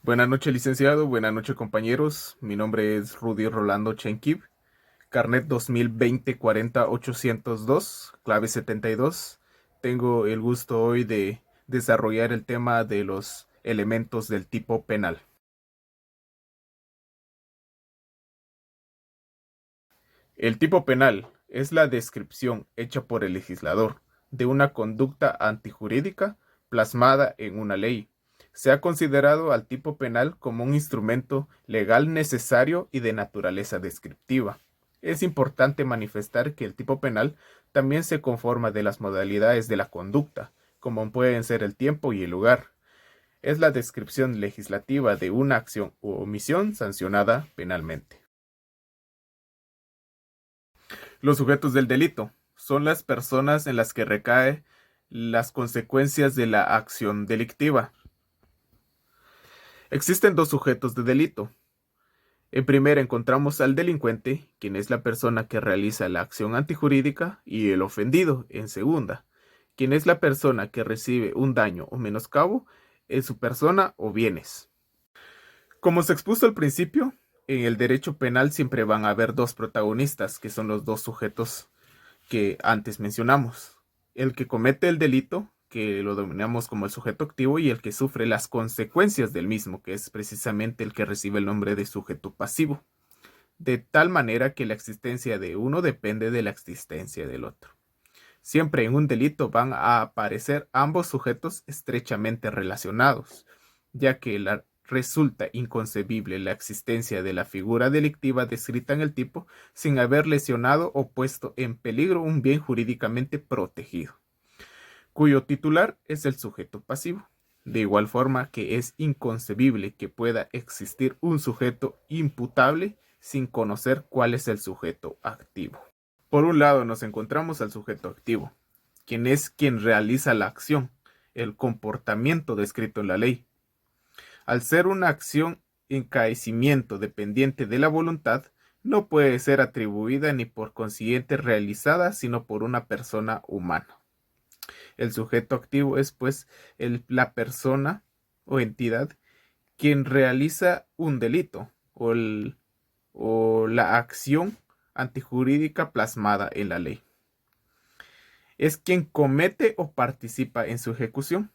Buenas noches, licenciado. Buenas noches, compañeros. Mi nombre es Rudy Rolando Chenkib. Carnet 2020-40-802, clave 72. Tengo el gusto hoy de desarrollar el tema de los elementos del tipo penal. El tipo penal es la descripción hecha por el legislador de una conducta antijurídica plasmada en una ley. Se ha considerado al tipo penal como un instrumento legal necesario y de naturaleza descriptiva. Es importante manifestar que el tipo penal también se conforma de las modalidades de la conducta, como pueden ser el tiempo y el lugar. Es la descripción legislativa de una acción u omisión sancionada penalmente. Los sujetos del delito son las personas en las que recae las consecuencias de la acción delictiva. Existen dos sujetos de delito. En primera encontramos al delincuente, quien es la persona que realiza la acción antijurídica, y el ofendido, en segunda, quien es la persona que recibe un daño o menoscabo en su persona o bienes. Como se expuso al principio, en el derecho penal siempre van a haber dos protagonistas, que son los dos sujetos que antes mencionamos. El que comete el delito, que lo denominamos como el sujeto activo, y el que sufre las consecuencias del mismo, que es precisamente el que recibe el nombre de sujeto pasivo, de tal manera que la existencia de uno depende de la existencia del otro. Siempre en un delito van a aparecer ambos sujetos estrechamente relacionados, ya que resulta inconcebible la existencia de la figura delictiva descrita en el tipo sin haber lesionado o puesto en peligro un bien jurídicamente protegido, cuyo titular es el sujeto pasivo. De igual forma que es inconcebible que pueda existir un sujeto imputable sin conocer cuál es el sujeto activo. Por un lado nos encontramos al sujeto activo, quien es quien realiza la acción, el comportamiento descrito en la ley. Al ser una acción encaecimiento dependiente de la voluntad, no puede ser atribuida ni por consiguiente realizada sino por una persona humana. El sujeto activo es pues la persona o entidad quien realiza un delito o la acción antijurídica plasmada en la ley. Es quien comete o participa en su ejecución.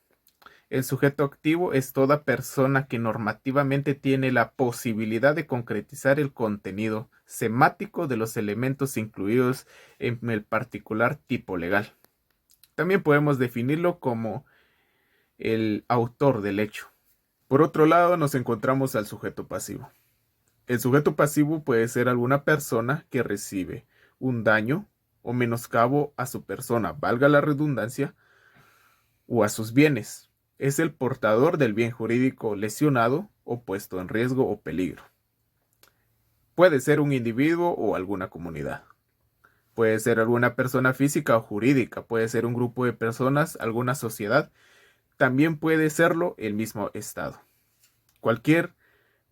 El sujeto activo es toda persona que normativamente tiene la posibilidad de concretizar el contenido semático de los elementos incluidos en el particular tipo legal. También podemos definirlo como el autor del hecho. Por otro lado, nos encontramos al sujeto pasivo. El sujeto pasivo puede ser alguna persona que recibe un daño o menoscabo a su persona, valga la redundancia, o a sus bienes. Es el portador del bien jurídico lesionado o puesto en riesgo o peligro. Puede ser un individuo o alguna comunidad. Puede ser alguna persona física o jurídica. Puede ser un grupo de personas, alguna sociedad. También puede serlo el mismo Estado. Cualquier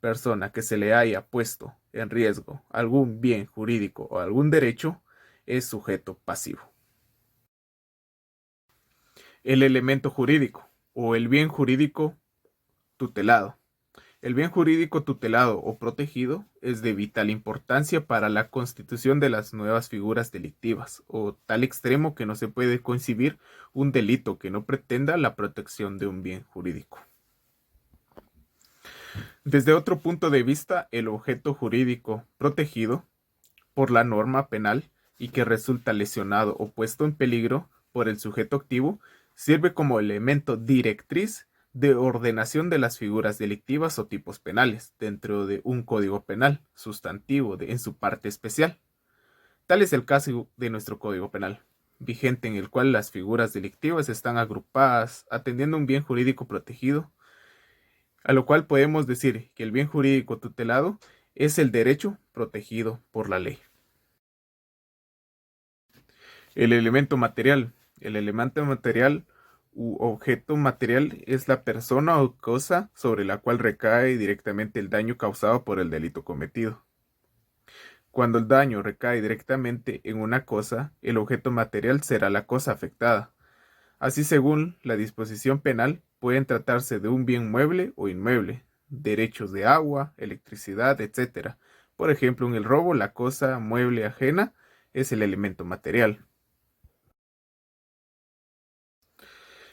persona que se le haya puesto en riesgo algún bien jurídico o algún derecho es sujeto pasivo. El elemento jurídico o el bien jurídico tutelado. El bien jurídico tutelado o protegido es de vital importancia para la constitución de las nuevas figuras delictivas, o tal extremo que no se puede concebir un delito que no pretenda la protección de un bien jurídico. Desde otro punto de vista, el objeto jurídico protegido por la norma penal y que resulta lesionado o puesto en peligro por el sujeto activo sirve como elemento directriz de ordenación de las figuras delictivas o tipos penales dentro de un código penal sustantivo en su parte especial. Tal es el caso de nuestro código penal, vigente en el cual las figuras delictivas están agrupadas atendiendo un bien jurídico protegido, a lo cual podemos decir que el bien jurídico tutelado es el derecho protegido por la ley. El elemento material. El elemento material u objeto material es la persona o cosa sobre la cual recae directamente el daño causado por el delito cometido. Cuando el daño recae directamente en una cosa, el objeto material será la cosa afectada. Así, según la disposición penal, pueden tratarse de un bien mueble o inmueble, derechos de agua, electricidad, etc. Por ejemplo, en el robo, la cosa mueble ajena es el elemento material.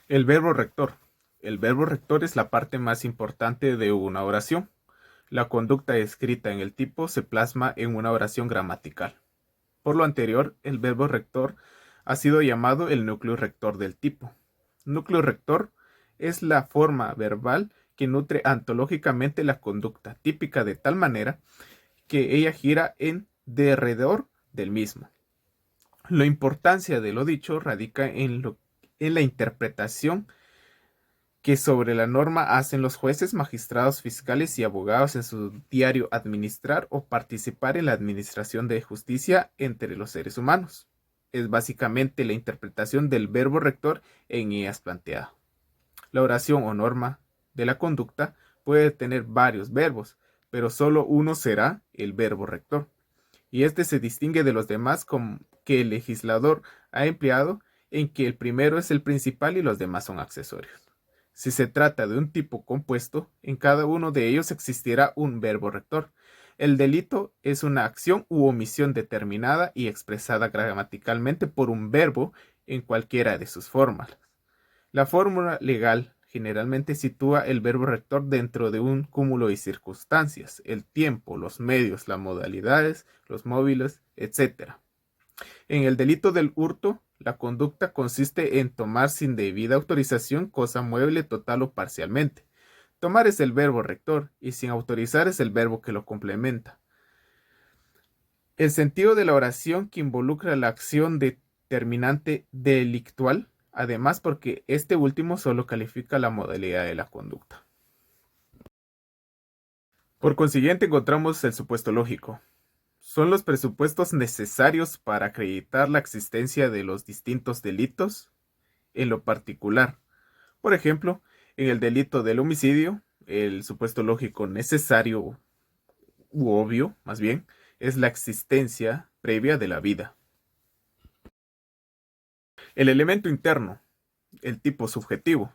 El verbo rector. El verbo rector es la parte más importante de una oración. La conducta escrita en el tipo se plasma en una oración gramatical. Por lo anterior, el verbo rector ha sido llamado el núcleo rector del tipo. Núcleo rector es la forma verbal que nutre antológicamente la conducta típica de tal manera que ella gira en derredor del mismo. La importancia de lo dicho radica en la interpretación que sobre la norma hacen los jueces, magistrados, fiscales y abogados en su diario administrar o participar en la administración de justicia entre los seres humanos. Es básicamente la interpretación del verbo rector en ellas planteada. La oración o norma de la conducta puede tener varios verbos, pero solo uno será el verbo rector, y este se distingue de los demás con que el legislador ha empleado en que el primero es el principal y los demás son accesorios. Si se trata de un tipo compuesto, en cada uno de ellos existirá un verbo rector. El delito es una acción u omisión determinada y expresada gramaticalmente por un verbo en cualquiera de sus formas. La fórmula legal generalmente sitúa el verbo rector dentro de un cúmulo de circunstancias: el tiempo, los medios, las modalidades, los móviles, etc. En el delito del hurto, la conducta consiste en tomar sin debida autorización cosa mueble total o parcialmente. Tomar es el verbo rector y sin autorizar es el verbo que lo complementa. El sentido de la oración que involucra la acción determinante delictual, además porque este último solo califica la modalidad de la conducta. Por consiguiente, encontramos el supuesto lógico. Son los presupuestos necesarios para acreditar la existencia de los distintos delitos en lo particular. Por ejemplo, en el delito del homicidio, el supuesto lógico necesario u obvio, más bien, es la existencia previa de la vida. El elemento interno, el tipo subjetivo,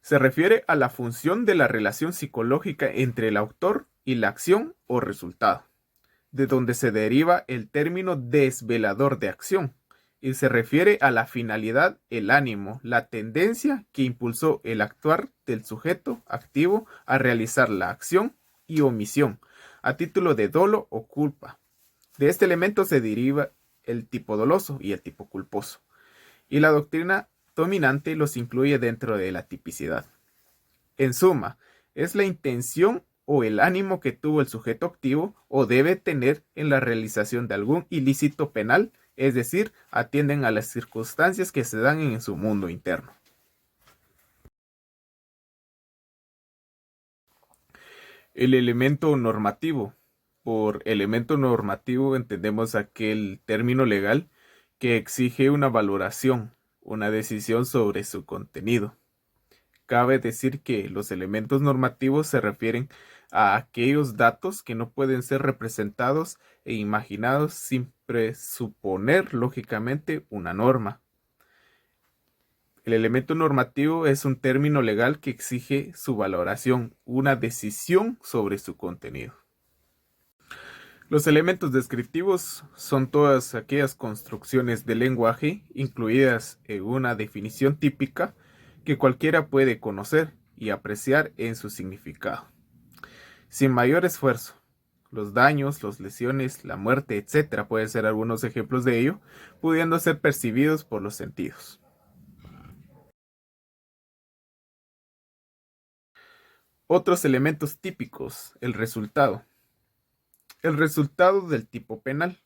se refiere a la función de la relación psicológica entre el autor y la acción o resultado, de donde se deriva el término desvelador de acción, y se refiere a la finalidad, el ánimo, la tendencia que impulsó el actuar del sujeto activo a realizar la acción y omisión, a título de dolo o culpa. De este elemento se deriva el tipo doloso y el tipo culposo, y la doctrina dominante los incluye dentro de la tipicidad. En suma, es la intención o el ánimo que tuvo el sujeto activo o debe tener en la realización de algún ilícito penal, es decir, atienden a las circunstancias que se dan en su mundo interno. El elemento normativo. Por elemento normativo entendemos aquel término legal que exige una valoración, una decisión sobre su contenido. Cabe decir que los elementos normativos se refieren a aquellos datos que no pueden ser representados e imaginados sin presuponer lógicamente una norma. El elemento normativo es un término legal que exige su valoración, una decisión sobre su contenido. Los elementos descriptivos son todas aquellas construcciones de lenguaje incluidas en una definición típica que cualquiera puede conocer y apreciar en su significado, sin mayor esfuerzo. Los daños, las lesiones, la muerte, etc. pueden ser algunos ejemplos de ello, pudiendo ser percibidos por los sentidos. Otros elementos típicos: el resultado. El resultado del tipo penal.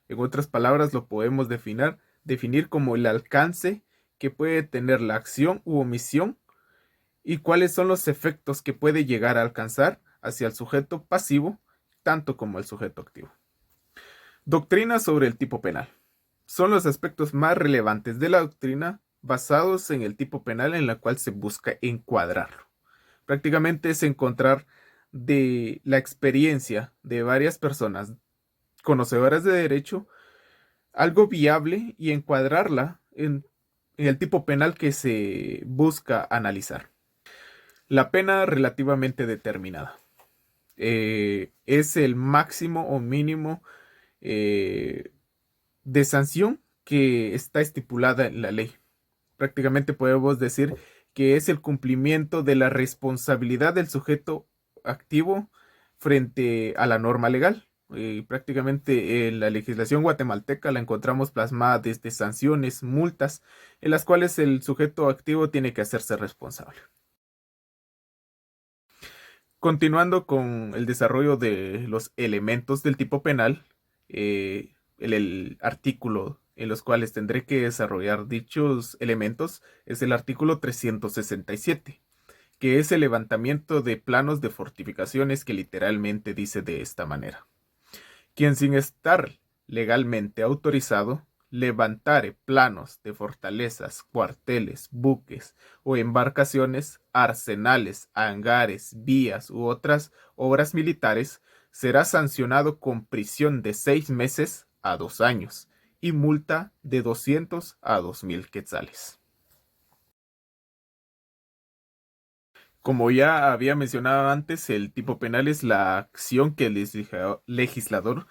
En otras palabras, lo podemos definir como el alcance que puede tener la acción u omisión y cuáles son los efectos que puede llegar a alcanzar hacia el sujeto pasivo, tanto como el sujeto activo. Doctrina sobre el tipo penal. Son los aspectos más relevantes de la doctrina basados en el tipo penal en la cual se busca encuadrarlo. Prácticamente es encontrar de la experiencia de varias personas conocedoras de derecho algo viable y encuadrarla en el tipo penal que se busca analizar. La pena relativamente determinada. es el máximo o mínimo de sanción que está estipulada en la ley. Prácticamente podemos decir que es el cumplimiento de la responsabilidad del sujeto activo frente a la norma legal. Prácticamente en la legislación guatemalteca la encontramos plasmada desde sanciones, multas, en las cuales el sujeto activo tiene que hacerse responsable. Continuando con el desarrollo de los elementos del tipo penal, el artículo en los cuales tendré que desarrollar dichos elementos es el artículo 367, que es el levantamiento de planos de fortificaciones, que literalmente dice de esta manera: quien sin estar legalmente autorizado levantare planos de fortalezas, cuarteles, buques o embarcaciones, arsenales, hangares, vías u otras obras militares, será sancionado con prisión de 6 meses a 2 años y multa de 200 a 2,000 quetzales. Como ya había mencionado antes, el tipo penal es la acción que el legislador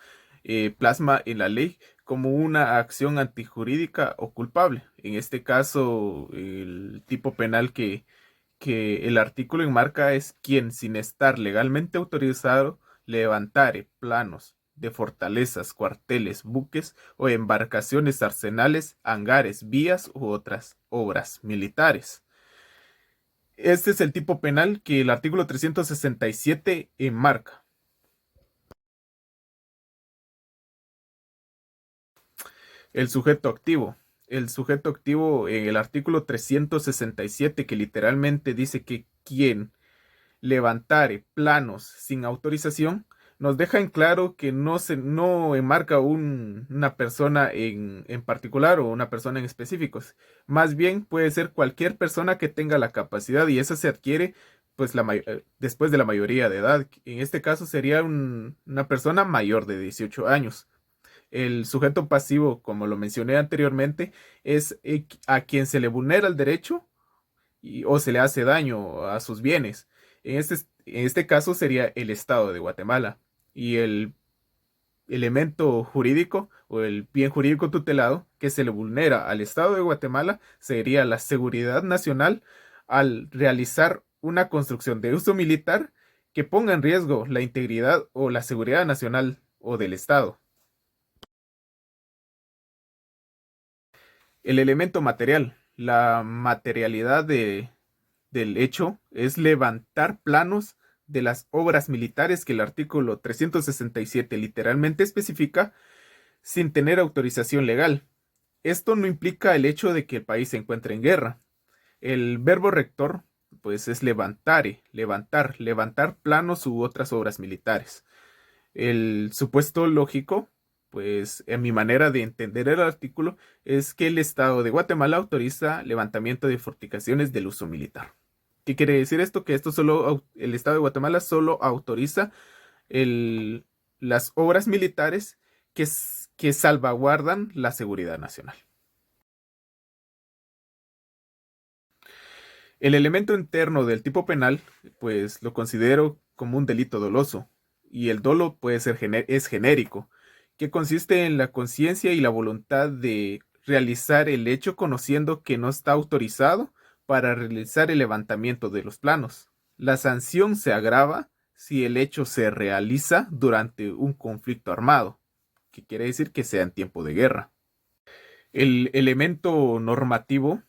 plasma en la ley como una acción antijurídica o culpable. En este caso, el tipo penal que el artículo enmarca es: quien sin estar legalmente autorizado levantare planos de fortalezas, cuarteles, buques o embarcaciones, arsenales, hangares, vías u otras obras militares. Este es el tipo penal que el artículo 367 enmarca. El sujeto activo. El sujeto activo en el artículo 367, que literalmente dice que quien levantare planos sin autorización, nos deja en claro que no enmarca una persona en particular o una persona en específico. Más bien puede ser cualquier persona que tenga la capacidad, y esa se adquiere pues después de la mayoría de edad. En este caso sería una persona mayor de 18 años. El sujeto pasivo, como lo mencioné anteriormente, es a quien se le vulnera el derecho o se le hace daño a sus bienes. En este caso sería el Estado de Guatemala. Y el elemento jurídico o el bien jurídico tutelado que se le vulnera al Estado de Guatemala sería la seguridad nacional, al realizar una construcción de uso militar que ponga en riesgo la integridad o la seguridad nacional o del Estado. El elemento material. La materialidad del hecho es levantar planos de las obras militares que el artículo 367 literalmente especifica, sin tener autorización legal. Esto no implica el hecho de que el país se encuentre en guerra. El verbo rector pues es levantare, levantar planos u otras obras militares. El supuesto lógico, pues en mi manera de entender el artículo, es que el Estado de Guatemala autoriza levantamiento de fortificaciones del uso militar. ¿Qué quiere decir esto? Que el Estado de Guatemala solo autoriza el- las obras militares que salvaguardan la seguridad nacional. El elemento interno del tipo penal, pues lo considero como un delito doloso, y el dolo puede ser es genérico, que consiste en la conciencia y la voluntad de realizar el hecho conociendo que no está autorizado para realizar el levantamiento de los planos. La sanción se agrava si el hecho se realiza durante un conflicto armado, que quiere decir que sea en tiempo de guerra. El elemento normativo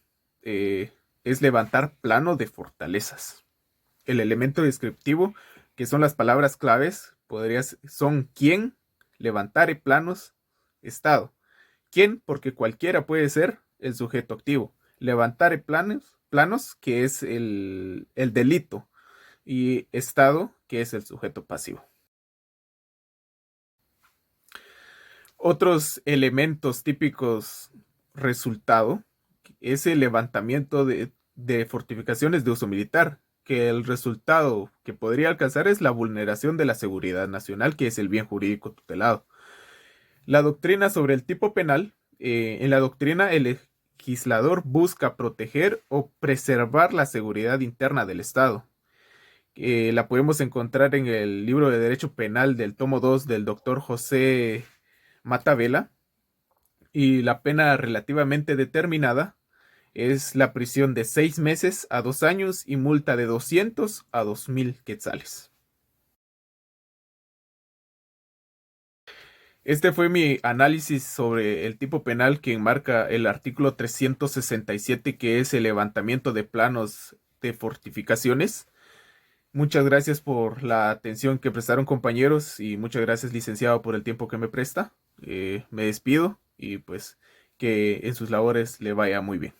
es levantar plano de fortalezas. El elemento descriptivo, que son las palabras claves, son quién, levantare planos, estado. ¿Quién? Porque cualquiera puede ser el sujeto activo. Levantare planos, que es el delito. Y estado, que es el sujeto pasivo. Otros elementos típicos resultado es el levantamiento de fortificaciones de uso militar, que el resultado que podría alcanzar es la vulneración de la seguridad nacional, que es el bien jurídico tutelado. La doctrina sobre el tipo penal, en la doctrina el legislador busca proteger o preservar la seguridad interna del Estado. La podemos encontrar en el libro de Derecho Penal del tomo 2 del doctor José Matavela, y la pena relativamente determinada es la prisión de 6 meses a 2 años y multa de 200 a 2000 quetzales. Este fue mi análisis sobre el tipo penal que enmarca el artículo 367, que es el levantamiento de planos de fortificaciones. Muchas gracias por la atención que prestaron, compañeros, y muchas gracias, licenciado, por el tiempo que me presta. Me despido y pues que en sus labores le vaya muy bien.